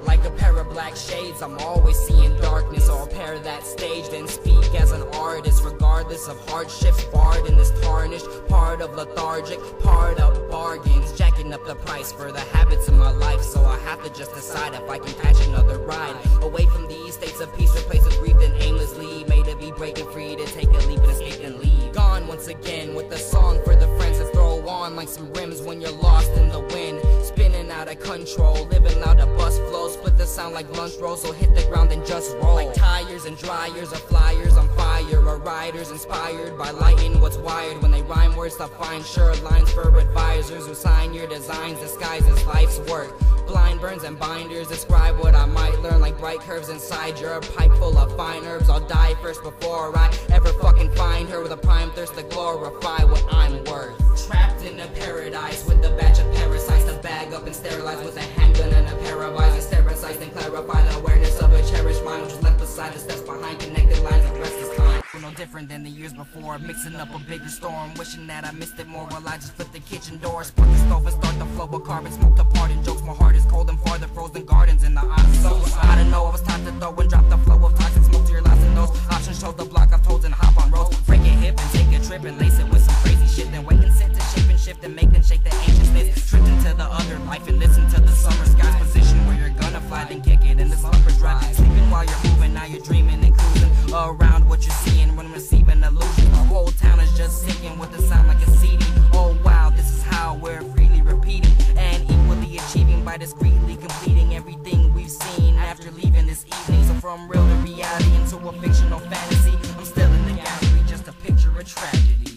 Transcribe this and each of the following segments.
Like a pair of black shades, I'm always seeing darkness. Or a pair that stage, then speak as an artist. Regardless of hardships, barred in this tarnished part of lethargic, part of bargains. Jacking up the price for the habits of my life, so I have to just decide if I can catch another ride. Away from these states of peace, replace with grief and aimlessly. Made to be breaking free, to take a leap and escape and leave. Gone once again with a song for the friends to throw on like some rims when you're lost in the wind. Spinning out of control, living loud, a bus flow. Split the sound like lunch rolls, so hit the ground and just roll. Like tires and dryers or flyers on fire, or riders inspired by lighting what's wired. When they rhyme words to find sure lines for advisors who sign your designs disguised as life's work. Blind burns and binders describe what I might learn, like bright curves inside your pipe full of fine herbs. I'll die first before I ever fucking find her, with a prime thirst to glorify what I'm worth. Trapped in a paradise with a batch of parasites to bag up and sterilize with a handgun and a pair of eyes, and sterilize and clarify the awareness of a cherished mind, which was left beside the steps behind connected lines of restless time. No different than the years before, mixing up a bigger storm, wishing that I missed it more while I just flipped the kitchen door, spark the stove and start the flow of carbon smoke to pardon jokes. My heart is cold and far, the frozen gardens in the eyes. So I don't know, I was taught to throw and drop the flow of toxic smoke to your lives, and those options chose the block I've told and hop on roads. Break it hip and take a trip and lace it with some crazy shit, then wait and sit to shape and shift and make them shake the anxiousness. Tripped into the other life and listen to the summer skies, position where you're gonna fly, then kick it in the slumber drive. Sleeping while you're moving, now you're dreaming and cruising around what you're seeing when receiving illusion. The whole town is just sinking with the sound like a CD. Oh wow, this is how we're freely repeating and equally achieving by discreetly completing everything we've seen after leaving this evening. So from real to reality into a fictional fantasy, I'm still in the gallery, just a picture of tragedy.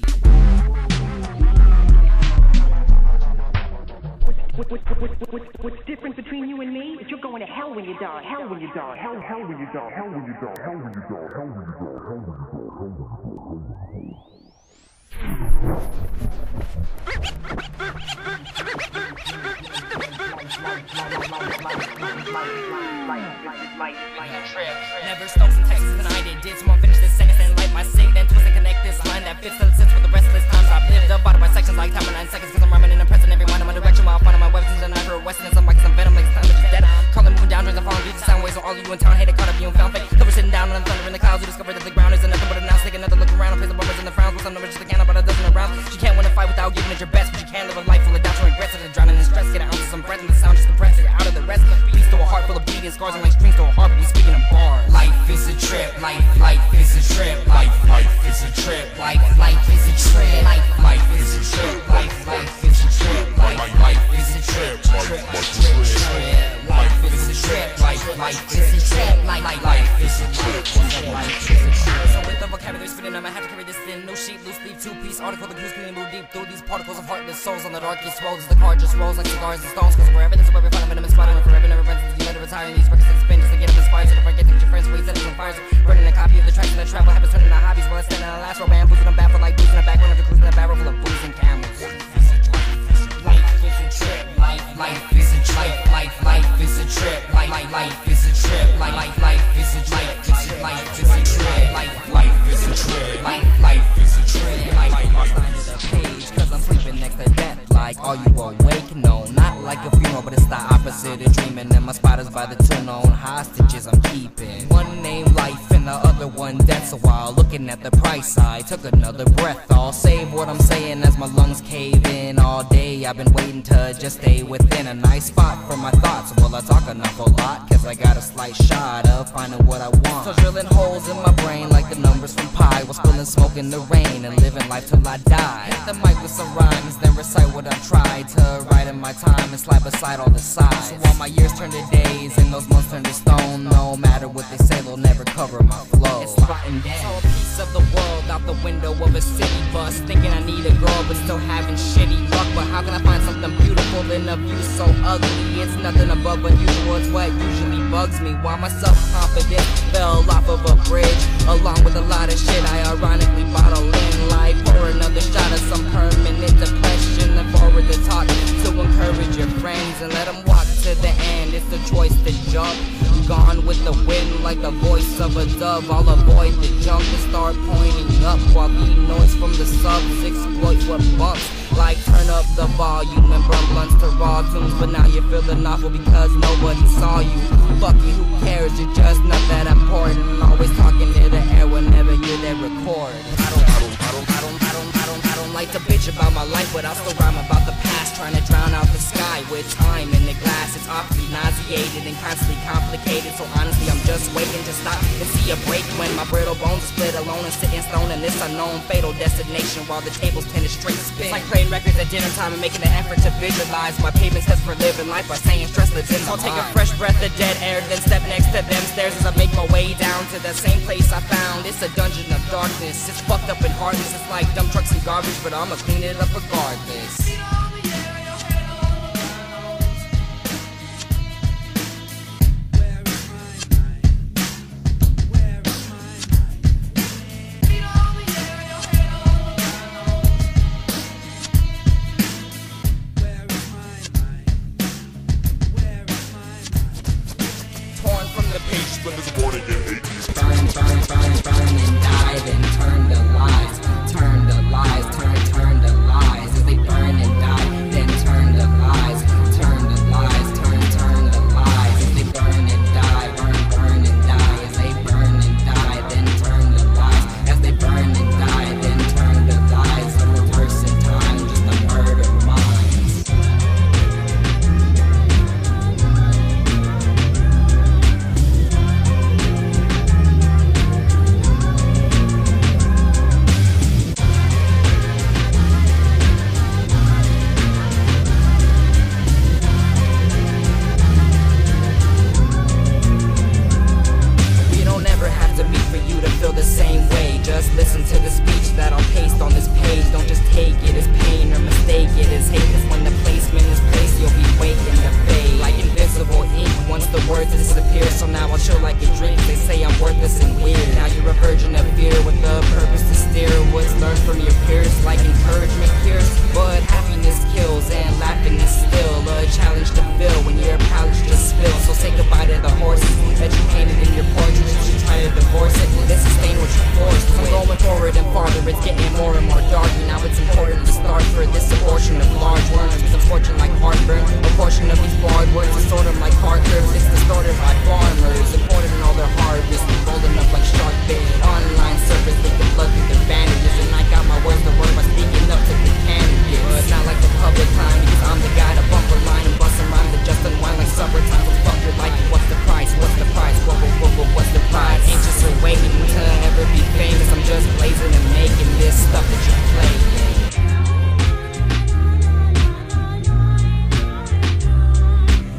What's different between you and me is you're going to hell when you die. Hell when you die. Hell when you die. Hell when you die. Hell when you die. Hell when you die. Hell when you die. Hell when you die. Never Stokes in Texas than I did. Someone finish this sentence and light my cig, then twist and connect this line that fits and sits with the restless times I've lived. Divided by sections like time of 9 seconds, cause I'm rhyming and impressing every mind in my direction while finding my weapons and I heard western and some like some venom like time is dead. Calling moving down, drinking falling beats, sound waves on all of you in town. Hated caught up, you and found fake. Cover sitting down on the thunder in the clouds. You discover that the ground isn't nothing but a noun. Take another look around and place the bumpers and the frowns. With some numbers just a can about a dozen around. You can't win a fight without giving it your best, but you can live a life full of doubts and regrets. And drowning in stress, get an ounce of some breath and the sound just compressed. You're out of the rest. Beats to a heart full of bleeding scars and like strings to a heart, but you speaking in bars. Life is a trip, life is a trip, life is a trip, life is a trip, life is a trip, life is a trip, life is a trip, life is a trip, life is a trip, life is a trip, life is a trip. So with the vocabulary spinning, I'ma have to carry this thin, no sheet, loose leaf, two-piece article. The clues can move deep through these particles of heartless souls on the darkest roads. The car just rolls like cigars and stones, cause wherever there's a where we find a venom and spotting forever, never runs until you let it retire. These records that spin just to get them inspired, so don't forget that your friends wait, settings and fires. Burning a copy of the tracks and the travel habits, turning to hobbies while I stand in the last row, bamboozling them back for like booze in the background of the cruise in a barrel full of booze and camels. Life is a trip, life is a trip, life is a trip, life is a trip, life is a trip, life is a trip, life is a trip, life is a trip. I'm signing the page cause I'm sleeping next to death. Like, are you awake? No, not like a funeral, but it's the opposite of dreaming. And my spotters by the two known hostages I'm keeping. One named life and the other one death. So while looking at the price, I took another breath. I'll save what I'm saying as my lungs cave in. All day I've been waiting to just stay within a nice spot for my thoughts. Well, I talk enough a lot, cause I got a slight shot of finding what I want. So drilling holes in my brain like the numbers from pi, while spilling smoke in the rain and living life till I die. Hit the mic with some rhymes, then recite what I've tried to write in my time and slide beside all the sides. So all my years turn to days and those months turn to stone. No matter what they say, they'll never cover my flow. It's rotten down. Saw a piece of the world out the window of a city bus, thinking I need a girl but still having shitty luck. But how can I find something beautiful in a view so ugly? It's nothing above unusual, it's what usually bugs me. Why my self-confidence fell off of a bridge, along with a lot of shit I ironically bottle in life, or another shot of some permanent depression. dub. I'll avoid the jump and start pointing up, while the noise from the subs exploits what bumps. Like turn up the volume and burn blunts to raw tunes, but now you're feeling awful because nobody saw you. Fuck you, who cares? You're just not that important. Always talking to the air whenever you're there record. I don't like to bitch about my life, but I'll still rhyme about the past, trying to drown out the sky with time in the glass. It's awfully nauseated and constantly complicated, so honestly I'm just waiting to stop and see a break when my brittle bones split alone and sit in stone in this unknown fatal destination while the tables tend to straight spin. It's like playing records at dinner time and making an effort to visualize my pavement steps for living life by saying stress lives in the mind. I'll take a fresh breath of dead air, then step next to them stairs as I make my way down to the same place I found. It's a dungeon of darkness, it's fucked up and heartless. It's like dump trucks and garbage, but I'ma clean it up regardless. Torn from the page, but it's born again. Burn and die, then turn to lies. Turn to lies, turn to lies. As they burn and die, then turn to lies. Turn to lies, turn to lies. As they burn and die, burn and die. As they burn and die, then turn to lies. As they burn and die, then turn to lies. Some reverse in time, just a murder minds. Just listen to the speech that I'll paste on this page. Don't just take it as pain or mistake it as hate. Cause when the placement is placed, you'll be waiting to fade like invisible ink once the words disappear. So now I'll chill like a drink. They say I'm worthless and weird. Now you're a virgin of fear with the purpose to steer what's learned from your peers. Like encouragement cures, but happiness kills and laughing is still a challenge to fill when your pouch just spills. So say goodbye to the horses that you painted in your portraits. You try to divorce it, then sustain what you forced. I'm going forward and farther, it's getting more and more dark. Now it's important to start for this abortion of large words. It's unfortunate like heartburn. A portion of these barred words is sort of like heart curves. It's distorted by farmers, important in all their harvest. Rolling up like shark bait. Online surface, they can blood through their bandages. And I got my words to word by speaking up to the candidates. But not like the public time, because I'm the guy to bump a line and bust some rhymes that just unwind like supper time. So fuck your life, what's the price? What's the price? What's the price? Anxious or waiting to ever be famous. I'm just blazing and making this stuff that you play.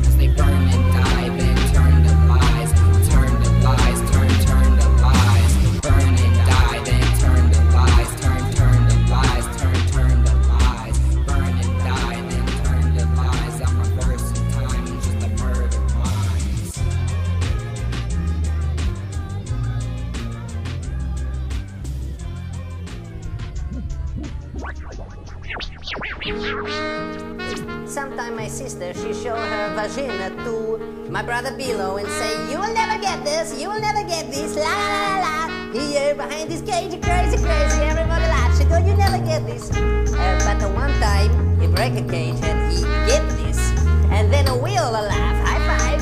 As they burn and die, then turn to lies. Turn to lies, turn to lies. Burn and die, then turn to lies. Turn to lies, turn to lies. Burn and die, then turn to lies. I'm reversing time, I'm just a murder minds. Sometime my sister, she show her vagina to my brother Bilo and say, you will never get this, you will never get this, la la la la. Here behind this cage, crazy, everybody laughs. She go, you never get this. But the one time, he break a cage and he get this. And then we all laugh, high five.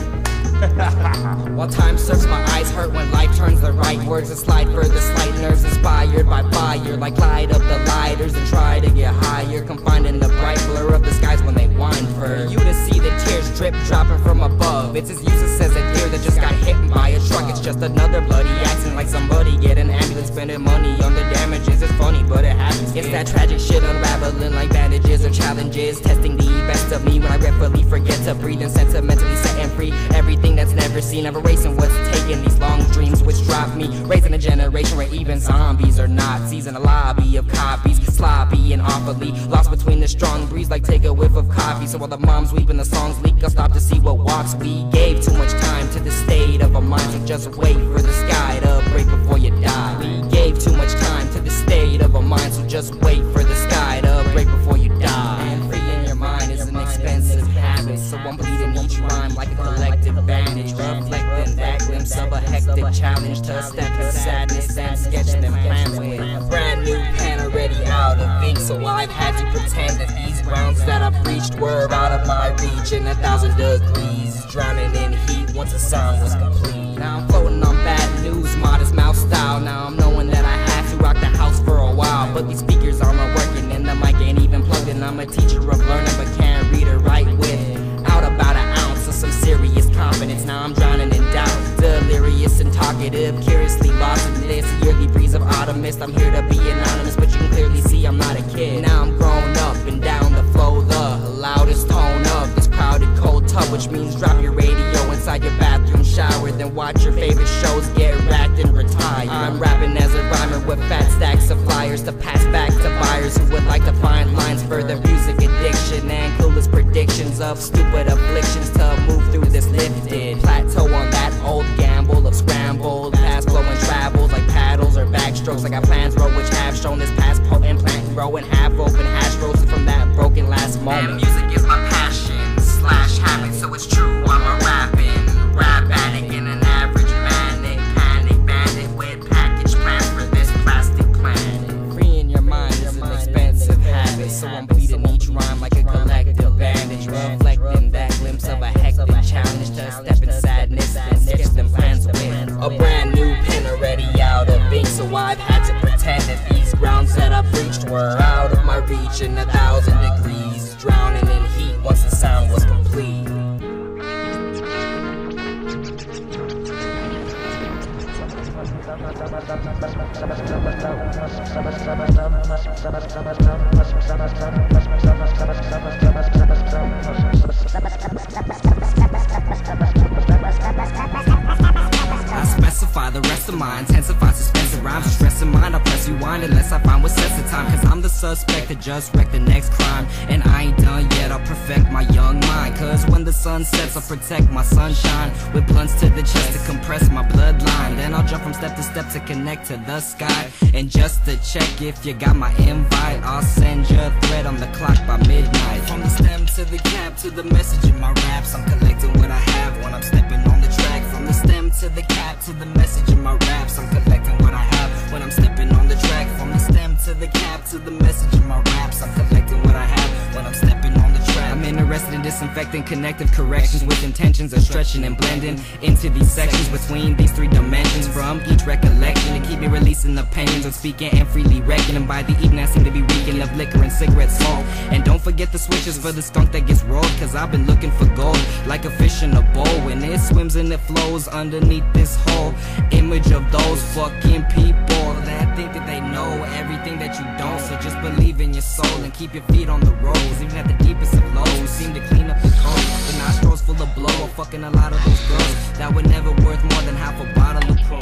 While time surfs, my eyes hurt when life turns the right words and slide further. Slight nerves inspired by fire, like light up the lighters and try to get higher. Confined in the bright blur of the skies when they whine for you to see the tears drip dropping from above. It's as useless as a deer that just got hit by a truck. It's just another bloody accident, like somebody get an ambulance spending money on the damages. It's funny, but it happens. It's that tragic shit unraveling like bandages or challenges. Testing the best of me when I regretfully forget to breathe and sentimentally setting free everything that's never seen. Never racing what's taking these long dreams which drop me. Raising a generation where even zombies are Nazis. In a lobby of copies, sloppy and awfully lost between the strong breeze like take a whiff of coffee. So while the moms weep and the songs leak, I'll stop to see what walks we gave too much time to the state of our minds. So just wait for the sky to break before you die. We gave too much time to the state of our minds. So just wait for the sky to break before you die. And freeing your mind is an expensive habit, so I'm bleeding each rhyme like a collective bandage, reflecting that glimpse of a hectic hectic challenge to step in sadness and sketch them plans with a brand new pen already out of ink. So I've had to pretend that these grounds that I've reached were out of my reach in 1,000 degrees, drowning in heat once the sound was complete. Now I'm floating on bad news, modest mouth style. Now I'm knowing that I have to rock the house for a while, but these speakers aren't working and the mic ain't even plugged in. I'm a teacher of learning but can't read or write without about an ounce of some serious confidence. Now I'm drowning in doubt, delirious and talkative, curiously lost in this yearly breeze of autumn mist. I'm here to be anonymous, but you can clearly see I'm not a kid. Now I'm grown up and down the flow, the loudest tone of this crowded cold tub, which means drop your radio inside your bathroom shower, then watch your favorite shows get racked and retire. I'm rapping as a rhymer with fat stacks of flyers to pass back to buyers who would like to find lines for their music addiction and clueless predictions of stupid afflictions to move through this lifted plateau on that old gamble of scrambled past flowing travels like paddles or backstrokes. I got plans bro which have shown this past potent plant growing half open hash frozen from that broken last moment. And music is my passion slash habit, so it's true I'm a rap addict and an average manic panic bandit with package plans for this plastic planet. Freeing your mind is an expensive habit, so I'm bleeding each rhyme like a collective bandage, reflecting that glimpse of a hectic challenge to step in sadness and sketch them plans with a brand new pen already out of ink. So I've had to pretend that these grounds that I've reached were out of my reach in 1,000 degrees, drowning in heat once the sound was complete. I specify the rest of my intensify suspensive rhymes, stressing mind, I press rewind unless I find what's sense of time, cause I'm the suspect that just wrecked the next crime, and I ain't done yet, I'll perfect my young mind, cause when the sun sets I'll protect my sunshine with blunts to the chest to compress my bloodline, then I'll jump from step to step to connect to the sky, and just to check if you got my invite I'll send you a thread on the clock by midnight. From the stem to the cap to the message in my raps, I'm collecting what I have when I'm stepping on the track. From the stem to the cap to the message in my raps, I'm collecting what I have when I'm stepping on the track. From the stem to the cap to the message in my raps, I'm collecting what I have when I'm stepping on the track. I'm interested in disinfecting connective corrections with intentions of stretching and blending into these sections between these three dimensions from each recollection to keep me releasing opinions of speaking and freely reckoning. By the evening I seem to be reeking of liquor and cigarette smoke, and don't forget the switches for the skunk that gets rolled, cause I've been looking for gold like a fish in a bowl, and it swims and it flows underneath this whole image of those fucking people that think that they know everything that you don't. So just believe in your soul and keep your feet on the road, cause even at the deepest of lows we seem to clean up the cold. The nostrils full of blow of fucking a lot of those girls that were never worth more than half a bottle of Pro.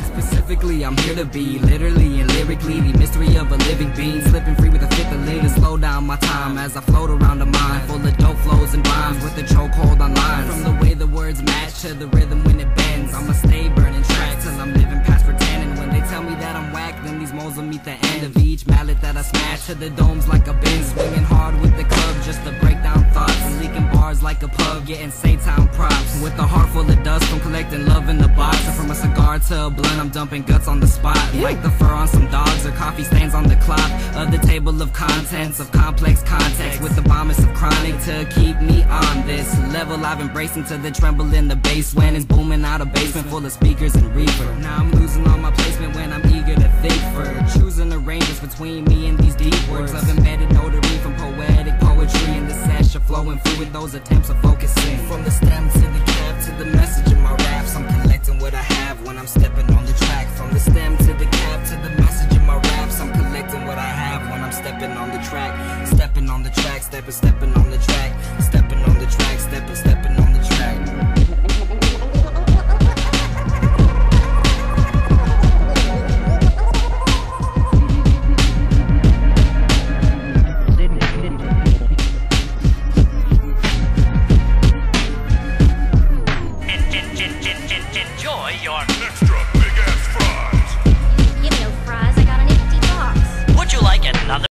Specifically I'm here to be literally and lyrically the mystery of a living being, slipping free with a fifth of lean and slow down my time as I float around a mind full of dope flows and rhymes with a chokehold on lines. From the way the words match to the rhythm when it bends, I'ma stay burning tracks till I'm living past pretending. When they tell me that I'm whack, then these moles will meet the end of each mallet that I smash to the domes like a bin, swinging hard with the club just to break down thoughts and leaking bars like a pub, getting Satan props with a heart full of dust from collecting love in the box. And from a cigar to a blunt, I'm dumping guts on the spot, like the fur on some dogs or coffee stains on the clock of the table of contents of complex context with the bombers of chronic to keep me on this level I've embraced into the tremble in the bass when it's booming out a basement full of speakers and reefer. Now I'm losing all my placement when I'm eager to think for choosing the ranges between me and these deep words of embedded notary from poetic poetry in the session flowing through with those attempts of focusing. From the stem to the cap to the message in my raps, I'm collecting what I have when I'm stepping on the track. From the stem to the cap to the message in my raps, I'm collecting what I have when I'm stepping on the track. Stepping on the track, stepping on the track.